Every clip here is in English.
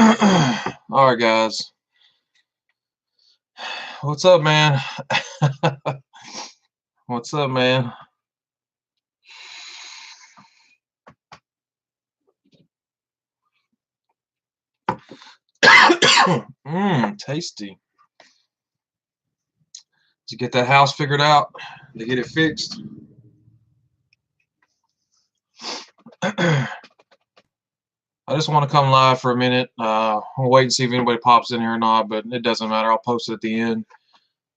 All right, guys. What's up, man? What's up, man? Tasty. Did you get that house figured out? Did you get it fixed? I just want to come live for a minute. I'll wait and see if anybody pops in here or not, but it doesn't matter. I'll post it at the end.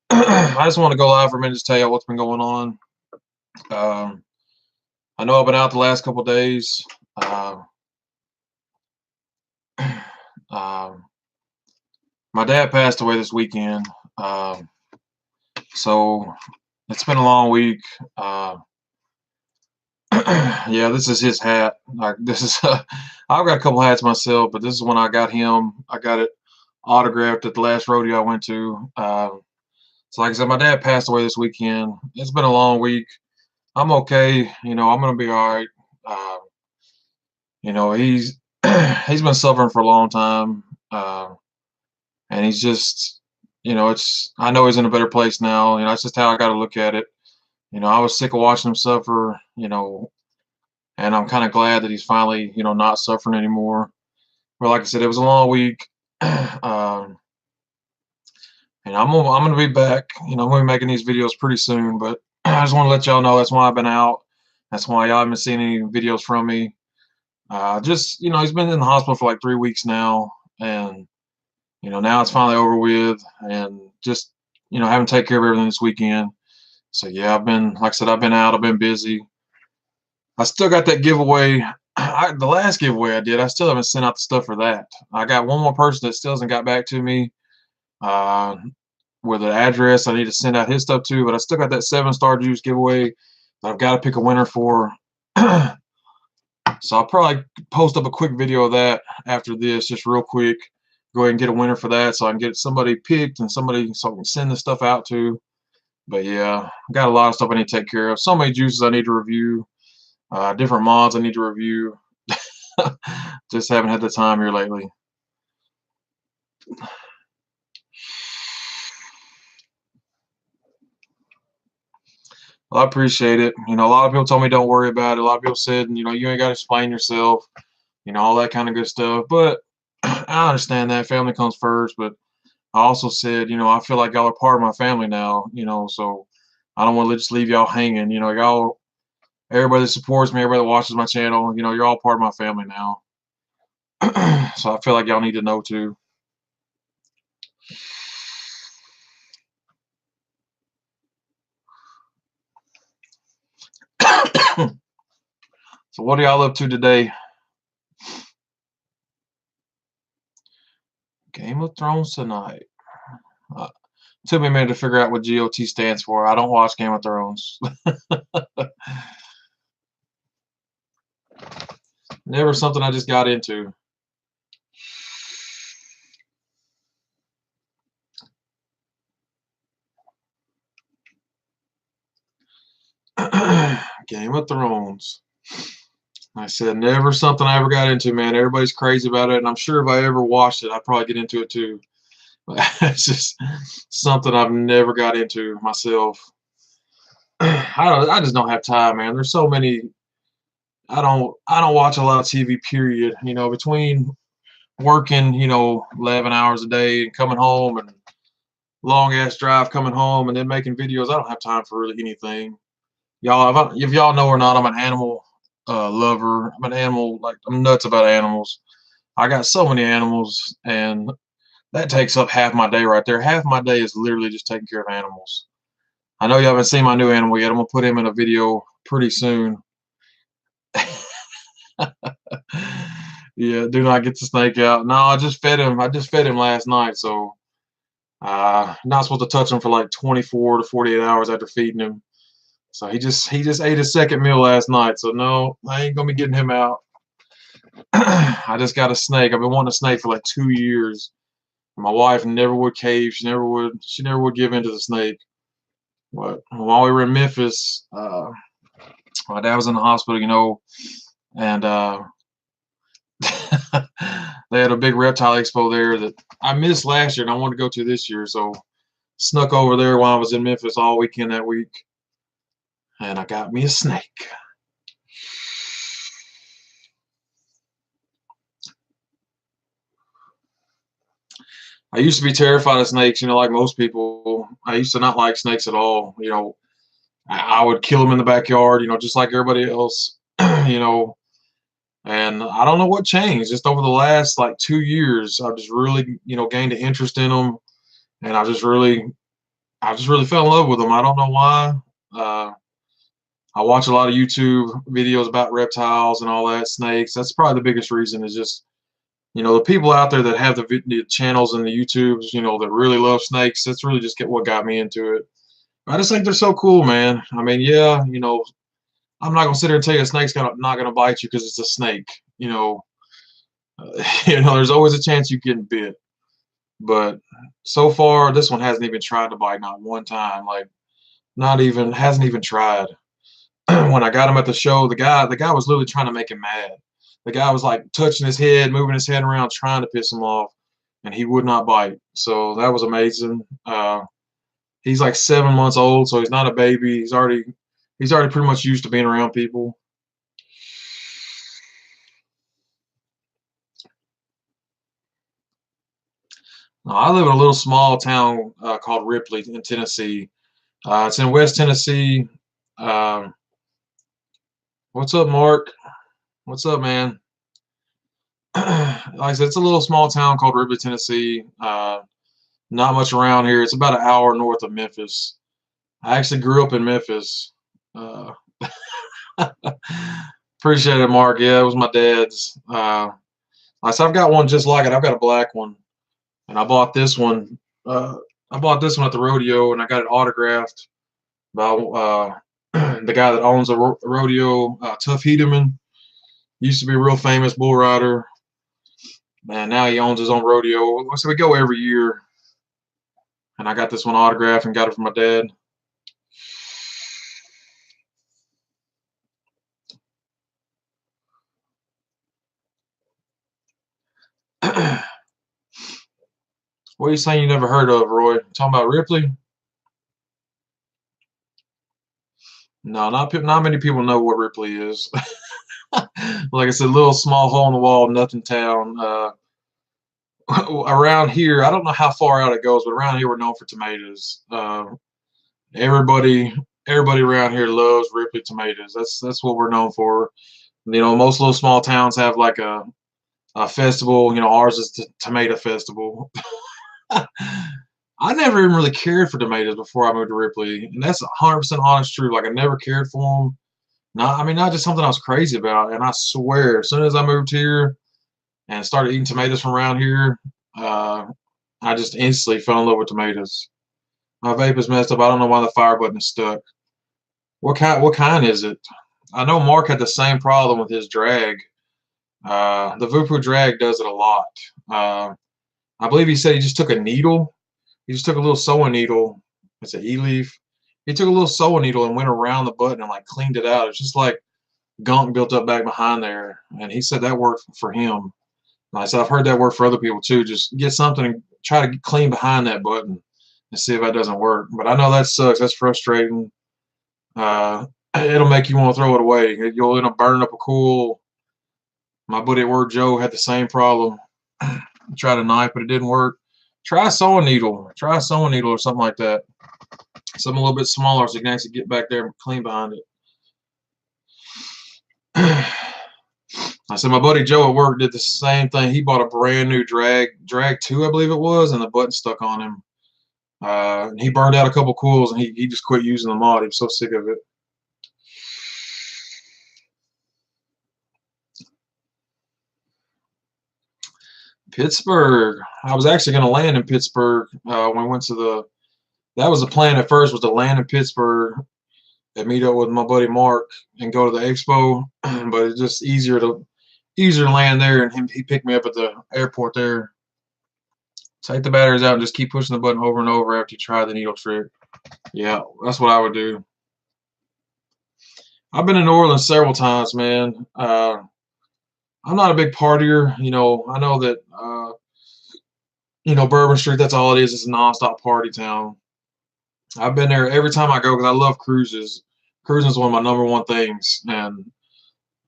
I just want to go live for a minute to tell you what's been going on. I know I've been out the last couple of days. My dad passed away this weekend, so it's been a long week. Yeah, this is his hat. This is I've got a couple hats myself, but this is when I got him. I got it autographed at the last rodeo I went to. So like I said, my dad passed away this weekend. It's been a long week. I'm okay. I'm gonna be all right. He's he's been suffering for a long time, and he's just, it's. I know he's in a better place now. That's just how I got to look at it. I was sick of watching him suffer. And I'm kind of glad that he's finally, not suffering anymore. But like I said, it was a long week. And I'm gonna be back. I'm gonna be making these videos pretty soon. But I just want to let y'all know that's why I've been out. That's why y'all haven't seen any videos from me. Just he's been in the hospital for like 3 weeks now, and now it's finally over with, and just having to take care of everything this weekend. So yeah, like I said, I've been out. I've been busy. I still got that giveaway. The last giveaway I did, I still haven't sent out the stuff for that. I got one more person that still hasn't got back to me uh, with an address I need to send out his stuff to, but I still got that 7-star juice giveaway that I've got to pick a winner for. So I'll probably post up a quick video of that after this, just real quick. Go ahead and get a winner for that so I can get somebody picked and somebody so I can send the stuff out to. But yeah, I got a lot of stuff I need to take care of. So many juices I need to review. Different mods I need to review. Just haven't had the time here lately. Well, I appreciate it. A lot of people told me don't worry about it. A lot of people said, you ain't got to explain yourself, all that kind of good stuff. But I understand that family comes first. But I also said, I feel like y'all are part of my family now, so I don't want to just leave y'all hanging. Y'all, everybody that supports me, everybody that watches my channel, you're all part of my family now. So I feel like y'all need to know too. So what are y'all up to today? Game of Thrones tonight. Took me a minute to figure out what GOT stands for. I don't watch Game of Thrones. Never something I just got into. Game of Thrones. I said never something I ever got into, man. Everybody's crazy about it, and I'm sure if I ever watched it, I'd probably get into it too. It's just something I've never got into myself. I just don't have time, man. There's so many. I don't watch a lot of TV, period. Between working, 11 hours a day and coming home and long ass drive coming home and then making videos, I don't have time for really anything. Y'all, if y'all know or not, I'm an animal lover. I'm an animal, like I'm nuts about animals. I got so many animals, and that takes up half my day right there. Half my day is literally just taking care of animals. I know you haven't seen my new animal yet. I'm gonna put him in a video pretty soon. Yeah, do not get the snake out. No, I just fed him. I just fed him last night, so not supposed to touch him for like 24 to 48 hours after feeding him. So he just ate his second meal last night. So no, I ain't gonna be getting him out. I just got a snake. I've been wanting a snake for like 2 years. My wife never would cave. She never would give in to the snake. But while we were in Memphis, my dad was in the hospital, and They had a big reptile expo there that I missed last year and I wanted to go to this year. So snuck over there while I was in Memphis all weekend that week, and I got me a snake. I used to be terrified of snakes, like most people. I used to not like snakes at all. I would kill them in the backyard, just like everybody else, you know. And I don't know what changed. Just over the last like 2 years, I've just really, gained an interest in them, and I just really fell in love with them. I don't know why. Uh, I watch a lot of YouTube videos about reptiles and all that, snakes. That's probably the biggest reason is just, the people out there that have the channels and the YouTubes, that really love snakes. That's really just what got me into it. I just think they're so cool, man. I mean, yeah, I'm not gonna sit here and tell you a snake's not gonna bite you because it's a snake. There's always a chance you get bit. But so far, this one hasn't even tried to bite, not one time. Like, not even hasn't even tried. When I got him at the show, the guy was literally trying to make him mad. The guy was like touching his head, moving his head around, trying to piss him off, and he would not bite. So that was amazing. He's like 7 months old, so he's not a baby. He's already pretty much used to being around people. I live in a little small town called Ripley in Tennessee. It's in West Tennessee. Um, what's up, Mark? What's up, man? Like I said, it's a little small town called Ripley, Tennessee. Not much around here. It's about an hour north of Memphis. I actually grew up in Memphis. Uh, Appreciate it, Mark. Yeah, it was my dad's. Like I said, I've got one just like it. I've got a black one, and I bought this one. I bought this one at the rodeo, and I got it autographed by the guy that owns a rodeo, Tough Hedeman. Used to be a real famous bull rider, and now he owns his own rodeo. So we go every year, and I got this one autographed and got it from my dad. What are you saying you never heard of, Roy? Talking about Ripley? No, not many people know what Ripley is. Like I said, little small hole in the wall, nothing town. Around here, I don't know how far out it goes, but around here we're known for tomatoes. Everybody, everybody around here loves Ripley tomatoes. That's what we're known for. Most little small towns have like a festival. Ours is the tomato festival. I never even really cared for tomatoes before I moved to Ripley, and that's 100% honest truth. Like I never cared for them. Not, I mean, not just something I was crazy about. And I swear, as soon as I moved here and started eating tomatoes from around here, uh, I just instantly fell in love with tomatoes. My vape is messed up. I don't know why the fire button is stuck. What kind? What kind is it? I know Mark had the same problem with his drag. The Vupu drag does it a lot. Uh, I believe he said he just took a needle. He just took a little sewing needle. It's an e-leaf. He took a little sewing needle and went around the button and like cleaned it out. It's just like gunk built up back behind there. And he said that worked for him. And I said I've heard that work for other people too. Just get something and try to clean behind that button and see if that doesn't work. But I know that sucks. That's frustrating. It'll make you want to throw it away. You'll end up burning up a cool. My buddy at work, Joe, had the same problem. Tried a knife, but it didn't work. Try a sewing needle. Try a sewing needle or something like that. Something a little bit smaller so you can actually get back there and clean behind it. I said my buddy Joe at work did the same thing. He bought a brand new drag 2, I believe it was, and the button stuck on him. He burned out a couple coils and he just quit using the mod. He was so sick of it. Pittsburgh. I was actually going to land in Pittsburgh when we went to the. That was the plan at first, was to land in Pittsburgh and meet up with my buddy Mark and go to the expo. But it's just easier to land there, and he picked me up at the airport there. Take the batteries out and just keep pushing the button over and over after you try the needle trick. Yeah, that's what I would do. I've been in New Orleans several times, man. I'm not a big partier. I know that Bourbon Street. That's all it is. It's a nonstop party town. I've been there every time I go because I love cruises. Cruising is one of my number one things, and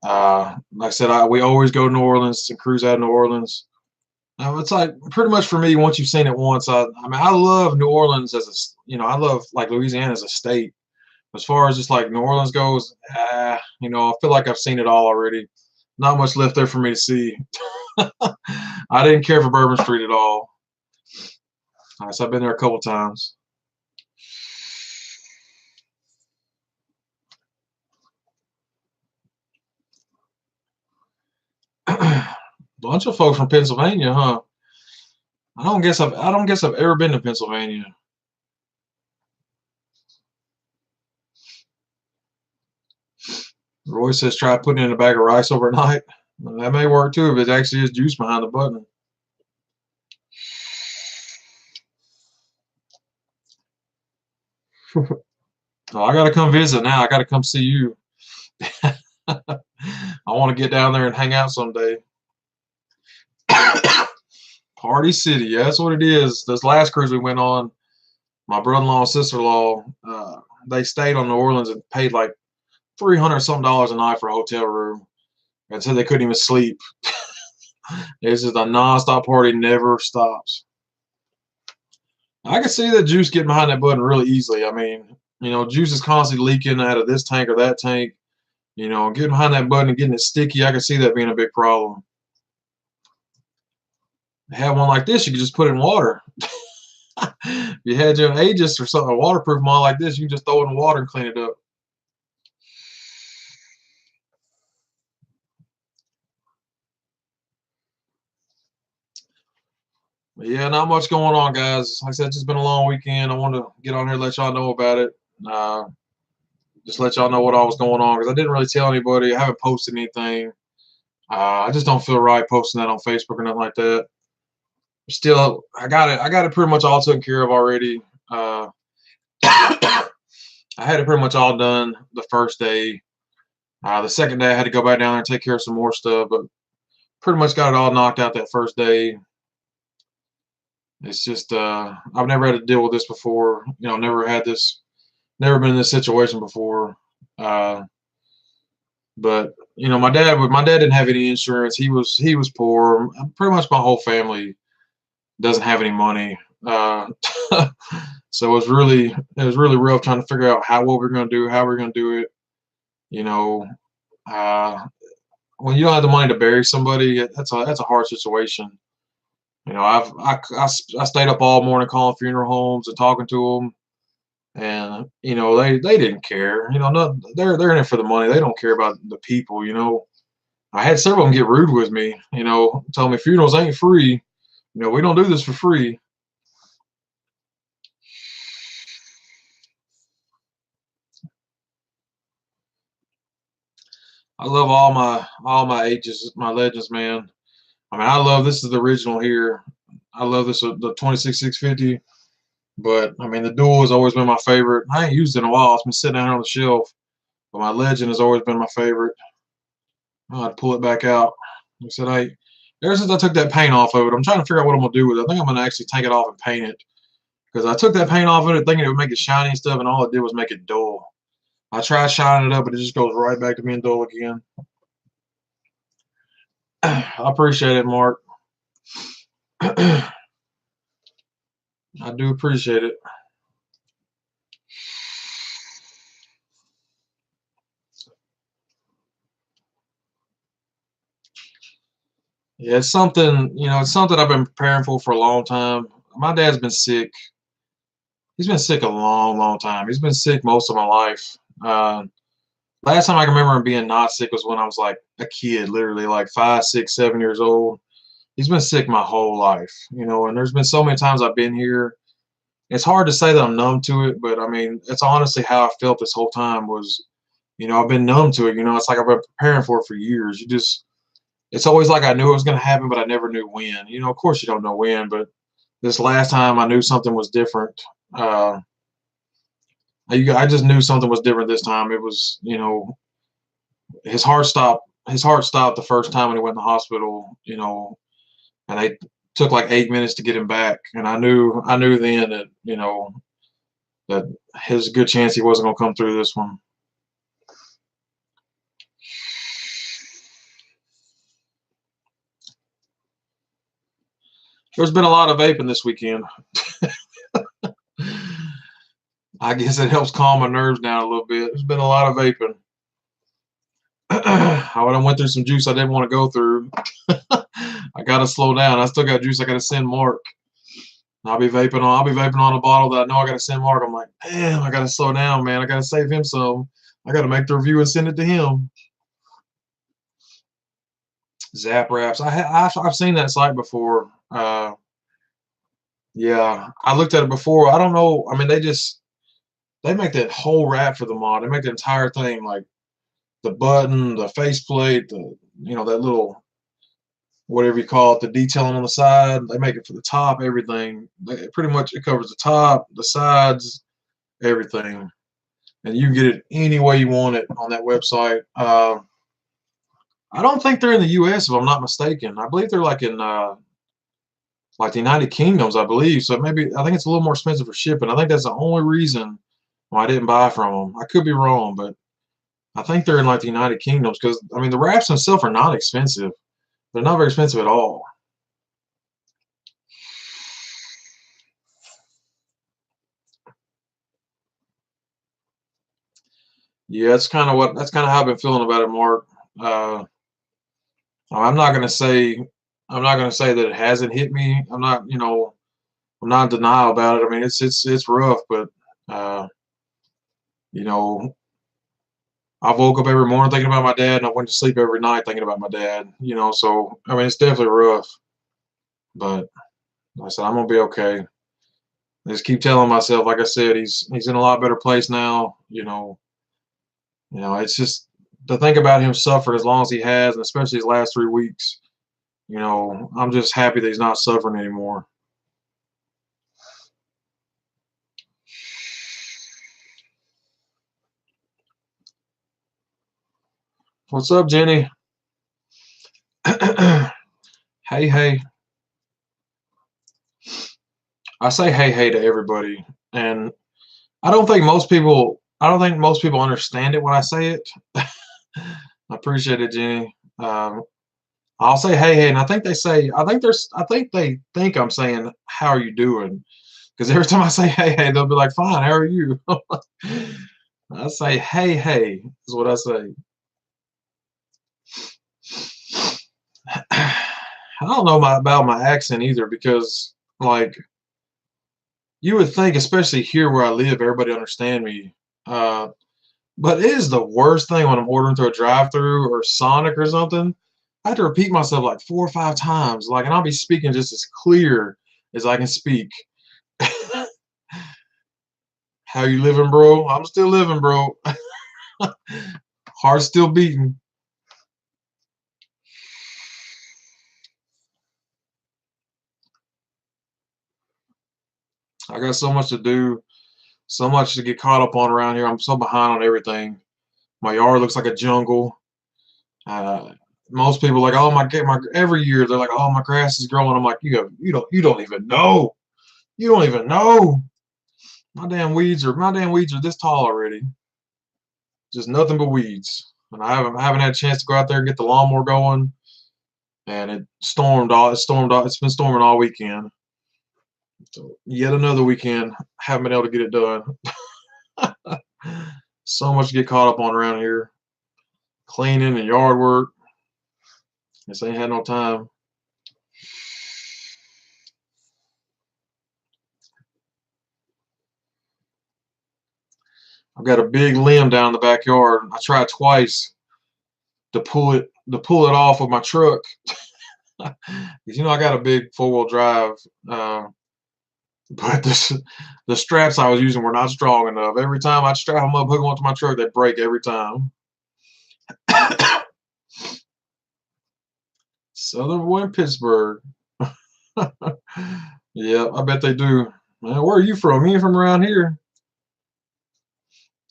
like I said, we always go to New Orleans and cruise out of New Orleans. It's like pretty much for me. Once you've seen it once, I mean, I love New Orleans as I love like Louisiana as a state. As far as just like New Orleans goes, I feel like I've seen it all already. Not much left there for me to see. I didn't care for Bourbon Street at all. So I've been there a couple times. Bunch of folks from Pennsylvania, huh? I don't guess I've ever been to Pennsylvania. Roy says try putting in a bag of rice overnight. That may work too if it actually is juice behind the button. Oh, I gotta come visit now. I gotta come see you. I want to get down there and hang out someday. Party City, yeah, that's what it is. This last cruise we went on, my brother-in-law and sister-in-law, they stayed on New Orleans and paid like $300 something a night for a hotel room, and said they couldn't even sleep. It's just a non-stop party, never stops. I can see that juice getting behind that button really easily. I mean, juice is constantly leaking out of this tank or that tank. Getting behind that button and getting it sticky, I can see that being a big problem. Have one like this, you could just put it in water. If you had your Aegis or something, a waterproof model like this, you can just throw it in water and clean it up. But yeah, not much going on, guys. Like I said, it's just been a long weekend. I wanted to get on here and let y'all know about it. Uh, just let y'all know what all was going on because I didn't really tell anybody. I haven't posted anything. I just don't feel right posting that on Facebook or nothing like that. Still, I got it. I got it pretty much all taken care of already. I had it pretty much all done the first day. The second day, I had to go back down there and take care of some more stuff, but pretty much got it all knocked out that first day. It's just I've never had to deal with this before. Never been in this situation before. But my dad didn't have any insurance. He was poor. Pretty much my whole family doesn't have any money. So it was really rough trying to figure out what we're gonna do, how we're gonna do it. You know, uh, when you don't have the money to bury somebody, that's a hard situation. I stayed up all morning calling funeral homes and talking to them, and they didn't care. No, they're in it for the money. They don't care about the people. I had several of them get rude with me. Tell me funerals ain't free. We don't do this for free. I love all my ages, my legends, man. I mean, I love this is the original here. I love this the 26650. But I mean, the dual has always been my favorite. I ain't used it in a while. It's been sitting down here on the shelf. But my legend has always been my favorite. I'd pull it back out. I said, ever since I took that paint off of it, I'm trying to figure out what I'm gonna do with it. I think I'm gonna actually take it off and paint it because I took that paint off of it thinking it would make it shiny and stuff, and all it did was make it dull. I tried shining it up, but it just goes right back to being dull again. I appreciate it, Mark. I do appreciate it. Yeah, it's something I've been preparing for a long time. My dad's been sick. He's been sick a long, long time. He's been sick most of my life. Last time I can remember him being not sick was when I was like a kid, literally like 5, 6, 7 years old. He's been sick my whole life, and there's been so many times I've been here. It's hard to say that I'm numb to it, but I mean, it's honestly how I felt this whole time was, I've been numb to it. It's like I've been preparing for it for years. It's always like I knew it was going to happen, but I never knew when. Of course you don't know when, but this last time I knew something was different. Uh, I just knew something was different this time. It was, his heart stopped his heart stopped the first time when he went in the hospital, and they took like 8 minutes to get him back. And I knew then that, that his good chance he wasn't going to come through this one. There's been a lot of vaping this weekend. I guess it helps calm my nerves down a little bit. There's been a lot of vaping. I went through some juice I didn't want to go through. I gotta slow down. I still got juice I gotta send Mark. I'll be vaping on a bottle that I know I gotta send Mark. I'm like, damn, I gotta slow down, man. I gotta save him some. I gotta make the review and send it to him. Zap wraps. I've seen that site before. Yeah, I looked at it before. I don't know. I mean, they make that whole wrap for the mod. They make the entire thing, like the button, the faceplate, that little whatever you call it, the detailing on the side. They make it for the top, everything. Pretty much it covers the top, the sides, everything, and you can get it any way you want it on that website. I don't think they're in the U.S. if I'm not mistaken. I believe they're like in like the United Kingdoms, I believe. So maybe I think it's a little more expensive for shipping. I think that's the only reason why I didn't buy from them. I could be wrong, but I think they're in like the United Kingdoms because I mean the wraps themselves are not expensive. They're not very expensive at all. Yeah, that's kind of how I've been feeling about it, Mark. Uh, I'm not gonna say that it hasn't hit me. I'm not in denial about it. I mean, it's rough, but uh, you know, I woke up every morning thinking about my dad, and I went to sleep every night thinking about my dad. So I mean, it's definitely rough, but like I said, I'm gonna be okay. I just keep telling myself, like I said, he's in a lot better place now. It's just to think about him suffering as long as he has, and especially his last 3 weeks. I'm just happy that he's not suffering anymore. What's up, Jenny? Hey, hey. I say hey to everybody, and I don't think most people understand it when I say it. I appreciate it, Jenny. I'll say hey, and I think they think I'm saying how are you doing? Because every time I say hey, they'll be like, fine, how are you? I say hey is what I say. I don't know about my accent either because like you would think, especially here where I live, everybody understand me. Uh, but it is the worst thing when I'm ordering through a drive-through or Sonic or something. I have to repeat myself like 4 or 5 times, like, and I'll be speaking just as clear as I can speak. How you living, bro? I'm still living, bro. Heart still beating. I got so much to do, so much to get caught up on around here. I'm so behind on everything. My yard looks like a jungle. Uh, Most people are like, oh my, every year they're like, oh my grass is growing. I'm like, you don't even know. You don't even know. My damn weeds are this tall already. Just nothing but weeds. And I haven't had a chance to go out there and get the lawnmower going. And it's been storming all weekend. So yet another weekend, haven't been able to get it done. So much to get caught up on around here. Cleaning and yard work. Just ain't had no time. I've got a big limb down in the backyard. I tried twice to pull it off with my truck. Because I got a big 4-wheel drive, but the straps I was using were not strong enough. Every time I'd strap them up, hook them onto my truck, they'd break every time. Southern boy in Pittsburgh. Yeah, I bet they do. Man, where are you from? You ain't from around here.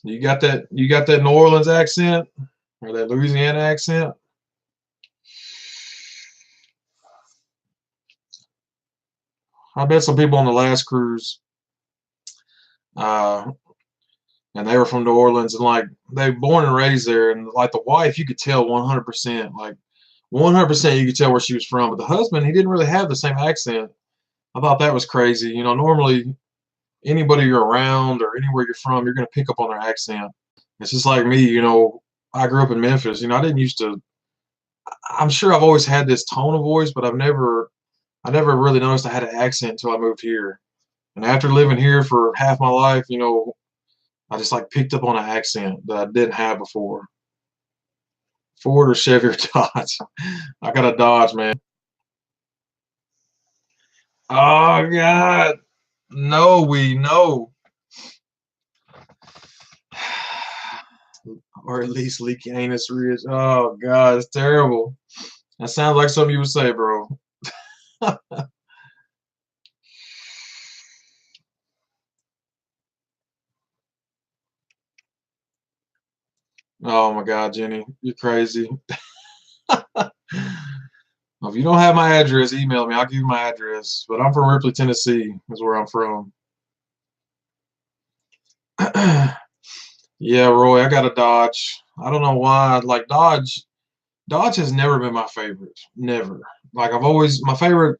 You got that New Orleans accent or that Louisiana accent? I met some people on the last cruise, uh, and they were from New Orleans, and like they born and raised there, and like the wife, you could tell 100%, like 100%, you could tell where she was from. But the husband, he didn't really have the same accent. I thought that was crazy. You know, normally anybody you're around or anywhere you're from, you're gonna pick up on their accent. It's just like me. You know, I grew up in Memphis. You know, I didn't used to. I'm sure I've always had this tone of voice, but I never really noticed I had an accent until I moved here. And after living here for half my life, you know, I just like picked up on an accent that I didn't have before. Ford or Chevy or Dodge? I got a Dodge, man. Oh God, no, we know, or at least leaky anus ridge. Oh God, it's terrible. That sounds like something you would say, bro. Oh my God, Jenny, you're crazy. Well, if you don't have my address, email me. I'll give you my address. But I'm from Ripley, Tennessee. Is where I'm from. Yeah, Roy, I got a Dodge. I don't know why. Like Dodge, Dodge has never been my favorite. Never. Like I've always, my favorite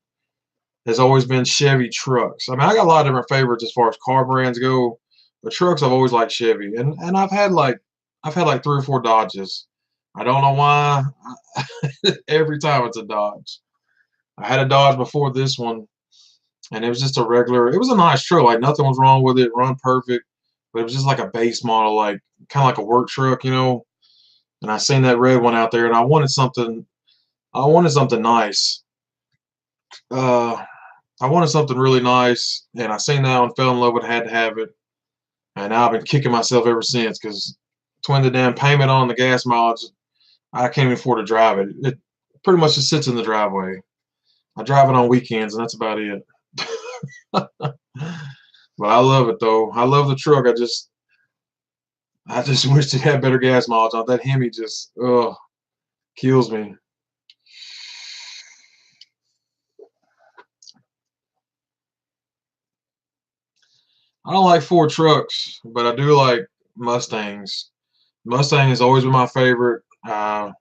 has always been Chevy trucks. I mean, I got a lot of different favorites as far as car brands go, but trucks I've always liked Chevy, and I've had like 3 or 4 Dodges. I don't know why. Every time it's a Dodge. I had a Dodge before this one, and it was just a regular. It was a nice truck. Like nothing was wrong with it. Run perfect, but it was just like a base model, like kind of like a work truck, you know. And I seen that red one out there, and I wanted something. I wanted something nice. Uh, I wanted something really nice, and I seen that one, fell in love with, it, had to have it, and now I've been kicking myself ever since because between the damn payment on the gas mileage, I can't even afford to drive it. It pretty much just sits in the driveway. I drive it on weekends, and that's about it. But I love it though. I love the truck. I just wish it had better gas mileage. That Hemi just kills me. I don't like Ford trucks, but I do like Mustangs. Mustang has always been my favorite. I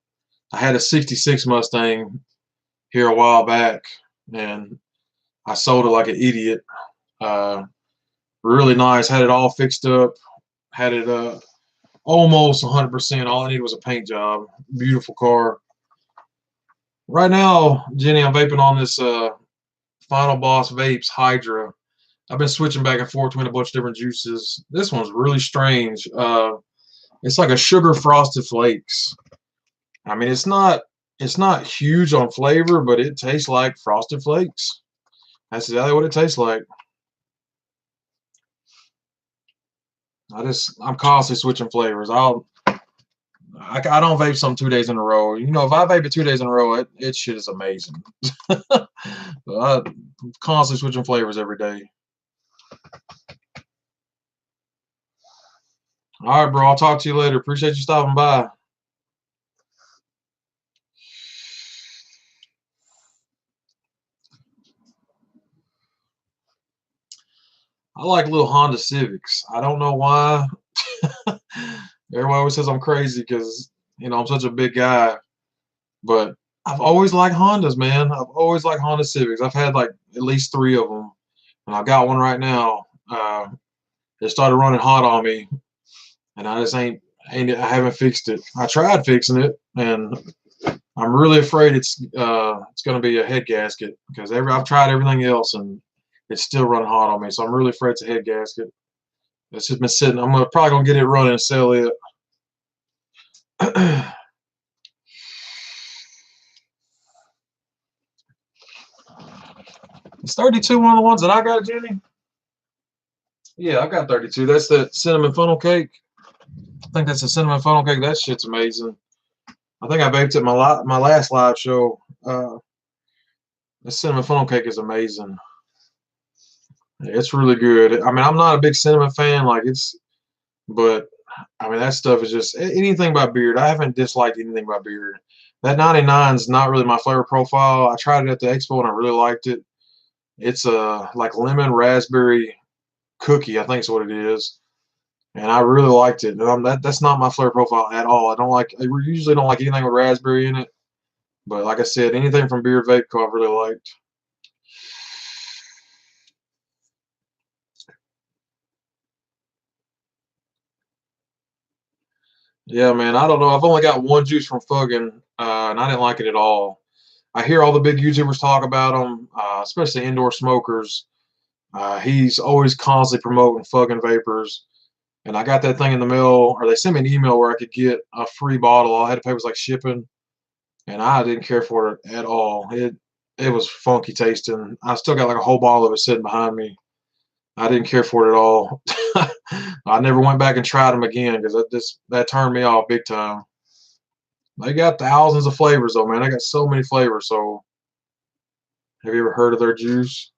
had a '66 Mustang here a while back, and I sold it like an idiot. Uh, really nice. Had it all fixed up. Had it almost 100%. All I needed was a paint job. Beautiful car. Right now, Jenny, I'm vaping on this Final Boss Vapes Hydra. I've been switching back and forth between a bunch of different juices. This one's really strange. It's like a sugar frosted flakes. I mean, it's not huge on flavor, but it tastes like frosted flakes. That's exactly what it tastes like. I'm constantly switching flavors. I don't vape some 2 days in a row. You know, if I vape it 2 days in a row, it shit is amazing. I'm constantly switching flavors every day. All right, bro. I'll talk to you later. Appreciate you stopping by. I like little Honda Civics. I don't know why. Everybody always says I'm crazy because, you know, I'm such a big guy. But I've always liked Hondas, man. I've always liked Honda Civics. I've had like at least 3 of them, and I've got one right now. It started running hot on me, and I just I haven't fixed it. I tried fixing it, and I'm really afraid it's going to be a head gasket because I've tried everything else, and it's still running hot on me. So I'm really afraid it's a head gasket. It's just been sitting. Probably gonna get it running and sell it. Is 32 one of the ones that I got, Jenny? Yeah, I got 32. That's the cinnamon funnel cake. I think that's a cinnamon funnel cake. That shit's amazing. I think I baked it my last live show. The cinnamon funnel cake is amazing. It's really good. I mean, I'm not a big cinnamon fan, but I mean that stuff is just anything by Beard. I haven't disliked anything by Beard. That 99 is not really my flavor profile. I tried it at the expo and I really liked it. It's a like lemon raspberry cookie, I think is what it is. And I really liked it. And that's not my flavor profile at all. I usually don't like anything with raspberry in it. But like I said, anything from Beard Vape Co. I really liked. Yeah, man. I don't know. I've only got one juice from Fuggin, and I didn't like it at all. I hear all the big YouTubers talk about them, especially indoor smokers. He's always constantly promoting Fuggin vapors. And I got that thing in the mail, or they sent me an email where I could get a free bottle. All I had to pay was like shipping, and I didn't care for it at all. It was funky tasting. I still got like a whole bottle of it sitting behind me. I didn't care for it at all. I never went back and tried them again because that turned me off big time. They got thousands of flavors though, man. I got so many flavors. So have you ever heard of their juice?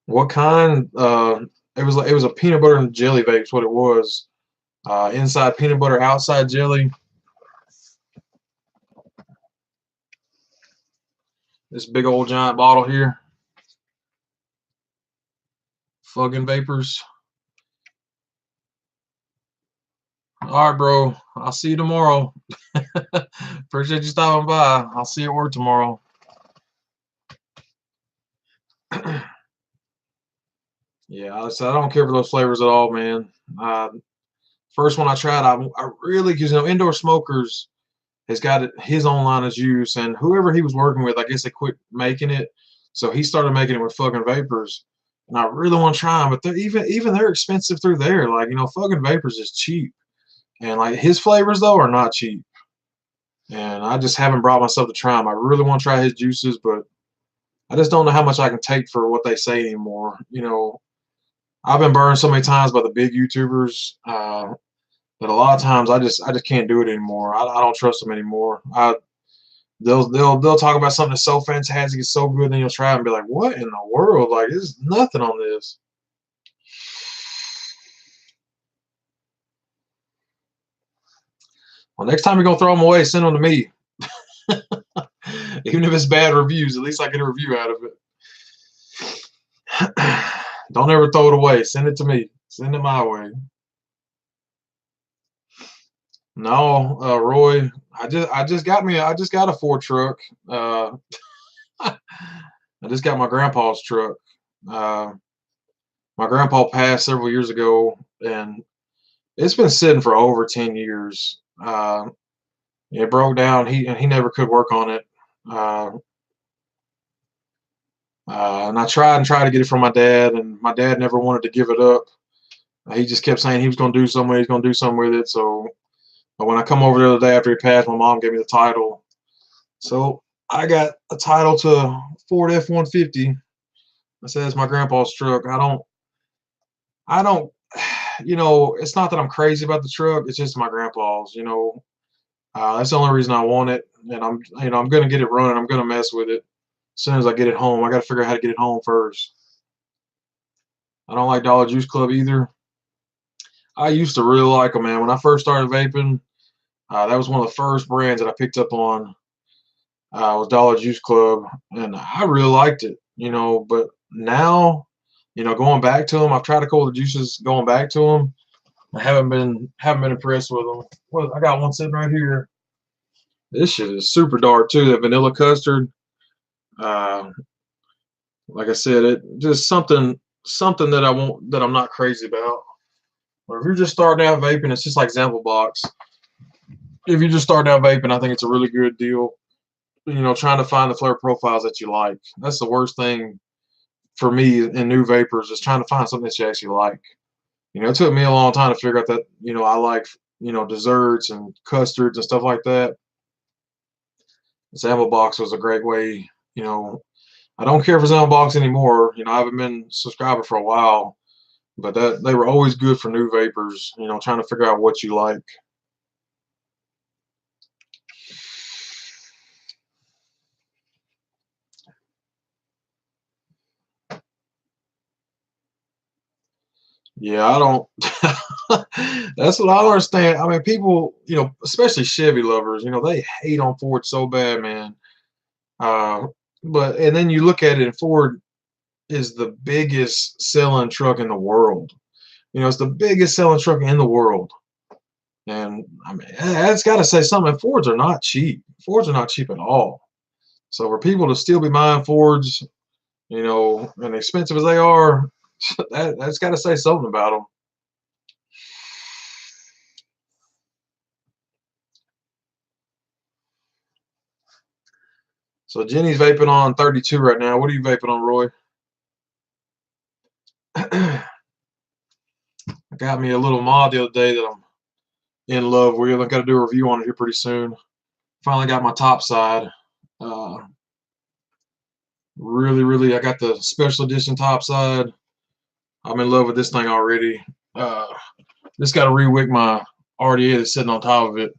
What kind? It was a peanut butter and jelly vape. What it was. Inside peanut butter, outside jelly. This big old giant bottle here. Fuggin vapors. All right, bro. I'll see you tomorrow. Appreciate you stopping by. I'll see you at work tomorrow. Yeah, I don't care for those flavors at all, man. First one I tried, I really, because indoor smokers has got his own line of juice, and whoever he was working with, I guess they quit making it, so he started making it with Fuggin vapors, and I really want to try them, but even they're expensive through there. Like Fuggin vapors is cheap, and like his flavors though are not cheap, and I just haven't brought myself to try them. I really want to try his juices, but I just don't know how much I can take for what they say anymore. I've been burned so many times by the big YouTubers. But a lot of times I just can't do it anymore. I don't trust them anymore. They'll talk about something that's so fantastic, it's so good, and you'll try it and be like, what in the world? Like there's nothing on this. Well, next time you're gonna throw them away, send them to me. Even if it's bad reviews, at least I get a review out of it. Don't ever throw it away. Send it to me. Send it my way. No, Roy, I just got a Ford truck. I just got my grandpa's truck. Uh, my grandpa passed several years ago, and it's been sitting for over 10 years. It broke down. He never could work on it. Uh, and I tried to get it from my dad, and my dad never wanted to give it up. He just kept saying he was going to do something. He's going to do something with it. So when I come over the other day after he passed, my mom gave me the title. So I got a title to a Ford F-150. I said it's my grandpa's truck. I don't, it's not that I'm crazy about the truck. It's just my grandpa's. That's the only reason I want it, and I'm gonna get it running. I'm gonna mess with it as soon as I get it home. I got to figure out how to get it home first. I don't like Dollar Juice Club either. I used to really like them, man. When I first started vaping, that was one of the first brands that I picked up on. Was Dollar Juice Club, and I really liked it. But now, going back to them, I've tried a couple of juices going back to them. I haven't been impressed with them. Well, I got one sitting right here. This shit is super dark too. That vanilla custard. Uh, like I said, it just something that I'm not crazy about. Or if you're just starting out vaping, it's just like Zample Box. If you're just starting out vaping, I think it's a really good deal. Trying to find the flavor profiles that you like. That's the worst thing for me in new vapors is trying to find something that you actually like. It took me a long time to figure out that, I like, desserts and custards and stuff like that. Zample Box was a great way. I don't care for Zample Box anymore. I haven't been subscriber for a while, but they were always good for new vapors. Trying to figure out what you like. Yeah, I don't. That's what I don't understand. I mean, people, especially Chevy lovers, they hate on Ford so bad, man. Uh, But and then you look at it, and Ford is the biggest selling truck in the world. You know, it's the biggest selling truck in the world. And I mean, that's got to say something. Fords are not cheap. Fords are not cheap at all. So for people to still be buying Fords, you know, and expensive as they are, that's got to say something about them. So Jenny's vaping on 32 right now. What are you vaping on, Roy? I got me a little mod the other day that I'm in love with. I got to do a review on it here pretty soon. Finally got my top side. Really, I got the special edition top side. I'm in love with this thing already. Just got to rewick my RDA that's sitting on top of it.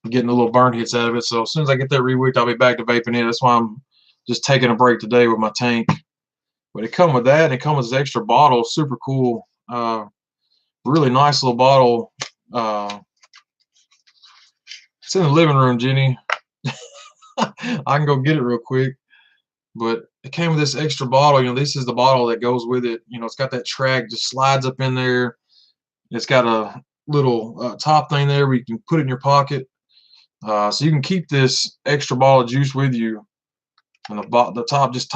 I'm getting a little burn hits out of it. So as soon as I get that rewicked, I'll be back to vaping it. That's why I'm just taking a break today with my tank. But it comes with that, and it comes with this extra bottle. Super cool. Really nice little bottle. It's in the living room, Jenny. I can go get it real quick. But it came with this extra bottle. You know, this is the bottle that goes with it. You know, it's got that track, just slides up in there. It's got a little top thing there where you can put it in your pocket. So you can keep this extra bottle of juice with you. And the top just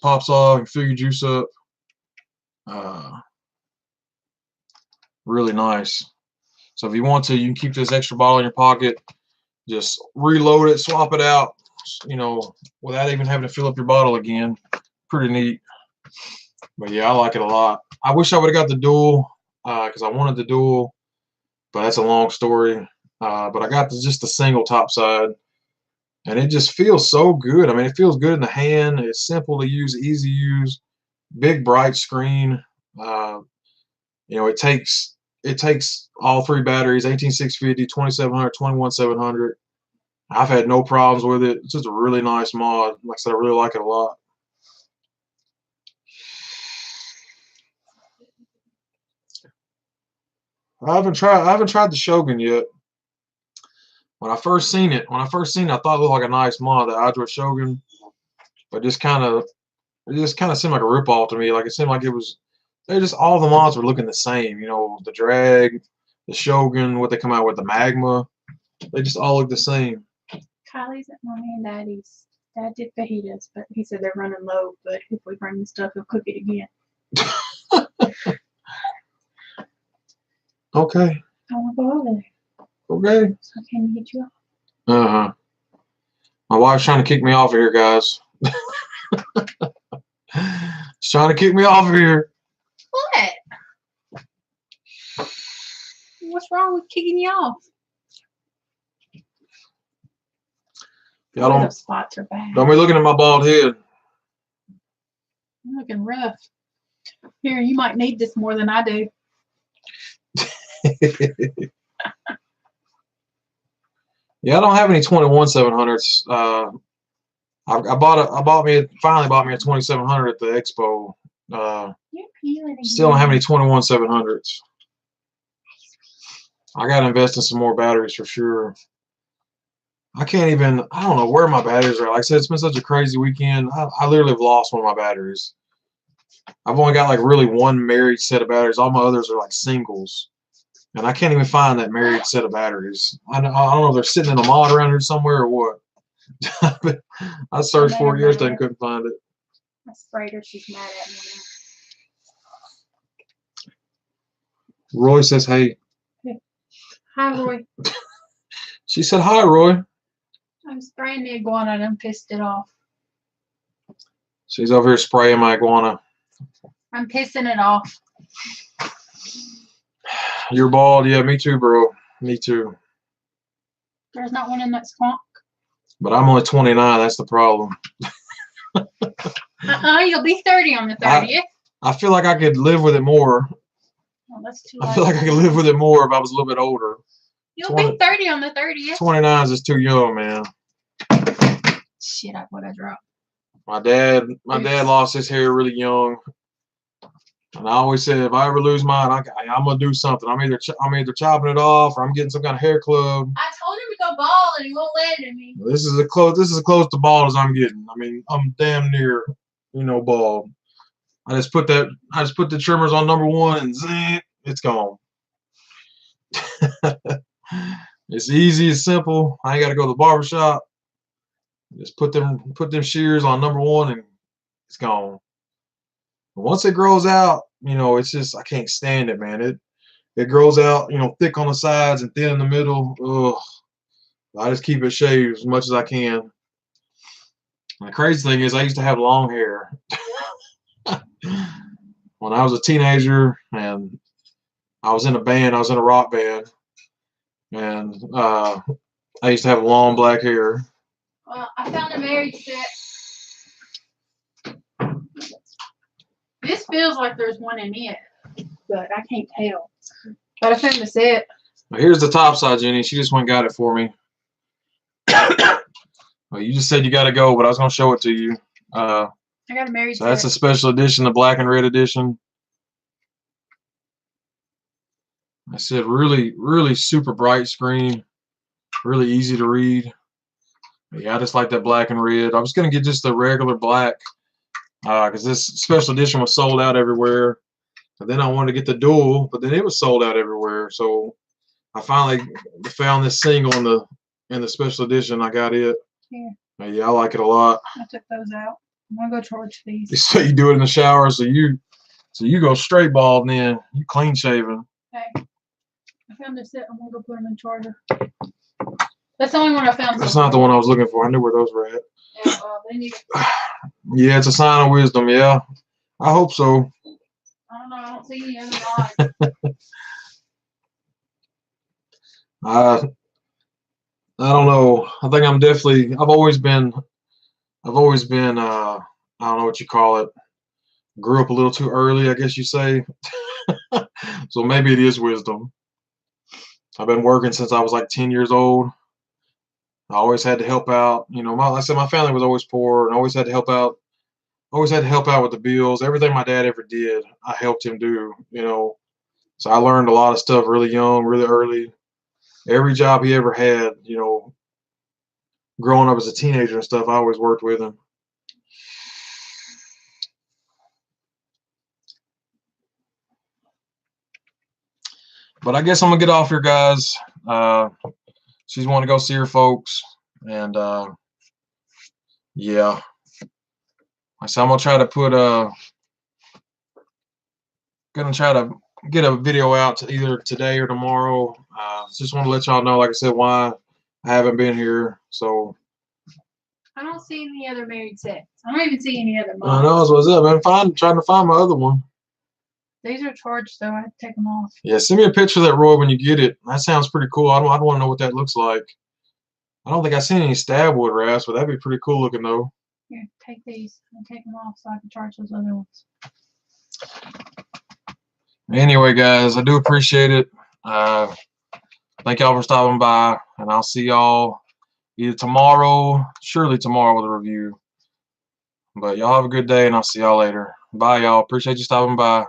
pops off and fill your juice up. Really nice. So if you want to, you can keep this extra bottle in your pocket. Just reload it, swap it out, you know, without even having to fill up your bottle again. Pretty neat. But yeah, I like it a lot. I wish I would have got the dual because I wanted the dual, but that's a long story. But I got just the single top side, and it just feels so good. I mean, it feels good in the hand. It's simple to use, easy to use, big bright screen. You know, it takes all three batteries: 18650, 2700, 21700. I've had no problems with it. It's just a really nice mod. Like I said, I really like it a lot. I haven't tried the Shogun yet. When I first seen it, I thought it looked like a nice mod, the Hydro Shogun, but it just kind of seemed like a ripoff to me. Like it seemed like they just all the mods were looking the same. You know, the Drag, the Shogun, what they come out with, the Magma, they just all look the same. Kylie's at mommy and daddy's. Dad did fajitas, but he said they're running low. But if we bring the stuff, he'll cook it again. Okay. I want to go over there. Okay. So can you get you off? Uh-huh. My wife's trying to kick me off of here, guys. She's trying to kick me off of here. What? What's wrong with kicking you off? Y'all those spots are bad. Don't be looking at my bald head. I'm looking rough. Here, you might need this more than I do. Yeah, I don't have any 21700s. Finally bought me a 2700 at the expo. You're peeling Still don't have any 21700s. I gotta invest in some more batteries for sure. I don't know where my batteries are. Like I said, it's been such a crazy weekend. I literally have lost one of my batteries. I've only got like really one married set of batteries. All my others are like singles. And I can't even find that married set of batteries. I don't know if they're sitting in a mod around here somewhere or what. I searched for it yesterday and couldn't find it. I sprayed her. She's mad at me now. Roy says, hey. Hi, Roy. She said, hi, Roy. I'm spraying the iguana and I'm pissed it off. She's over here spraying my iguana. I'm pissing it off. You're bald. Yeah, me too, bro. Me too. There's not one in that swamp. But I'm only 29. That's the problem. You'll be 30 on the 30th. I feel like I could live with it more. Well, that's too I feel like I could live with it more if I was a little bit older. You'll be 30 on the 30th. 29 is just too young, man. Shit, what I dropped. My dad lost his hair really young. And I always said, if I ever lose mine, I'm gonna do something. I'm either chopping it off or I'm getting some kind of hair club. I told him to go bald and he won't let it in me. This is as close to bald as I'm getting. I mean, I'm damn near, bald. I just put the trimmers on number one and zing, it's gone. It's easy, it's simple. I ain't gotta go to the barbershop. Just put them shears on number one and it's gone. But once it grows out, it's just I can't stand it, man. It grows out, thick on the sides and thin in the middle. Ugh. I just keep it shaved as much as I can. And the crazy thing is I used to have long hair when I was a teenager, and I was in a rock band, and I used to have long black hair. Well, I found a married set. This feels like there's one in it, but I can't tell. But I found the set. Now here's the top side, Jenny. She just went and got it for me. Well, you just said you got to go, but I was going to show it to you. I got a married set. That's a special edition, the black and red edition. I said really, really super bright screen. Really easy to read. Yeah, I just like that black and red. I was going to get just the regular black because this special edition was sold out everywhere. But then I wanted to get the dual, but then it was sold out everywhere. So I finally found this single in the special edition. I got it. Yeah. Yeah, I like it a lot. I took those out. I'm gonna go charge these. So you do it in the shower, so you go straight bald, and then you clean shaven. Okay. I found this set. I'm gonna go put them in charger. That's the only one I found. That's not the one I was looking for. I knew where those were at. Yeah, they need. Yeah, it's a sign of wisdom. Yeah, I hope so. I don't know. I don't see any other lines. I don't know. I think I've always been, I don't know what you call it. Grew up a little too early, I guess you say. So maybe it is wisdom. I've been working since I was like 10 years old. I always had to help out. Like I said, my family was always poor and always had to help out. Always had to help out with the bills. Everything my dad ever did, I helped him do. So I learned a lot of stuff really young, really early. Every job he ever had, growing up as a teenager and stuff, I always worked with him. But I guess I'm gonna get off here, guys. She's want to go see her folks, and yeah. So I'm gonna try to get a video out to either today or tomorrow. Just want to let y'all know, like I said, why I haven't been here. So I don't see any other married sets. I don't even see any other I models. know what's up. I'm trying to find my other one. These are charged, though. I have to take them off. Yeah, send me a picture of that, Roy, when you get it. That sounds pretty cool. I want to know what that looks like. I don't think I've seen any stab wood wraps, but that'd be pretty cool looking, though. Here, take these and take them off so I can charge those other ones. Anyway, guys, I do appreciate it. Thank y'all for stopping by, and I'll see y'all either surely tomorrow with a review. But y'all have a good day, and I'll see y'all later. Bye, y'all. Appreciate you stopping by.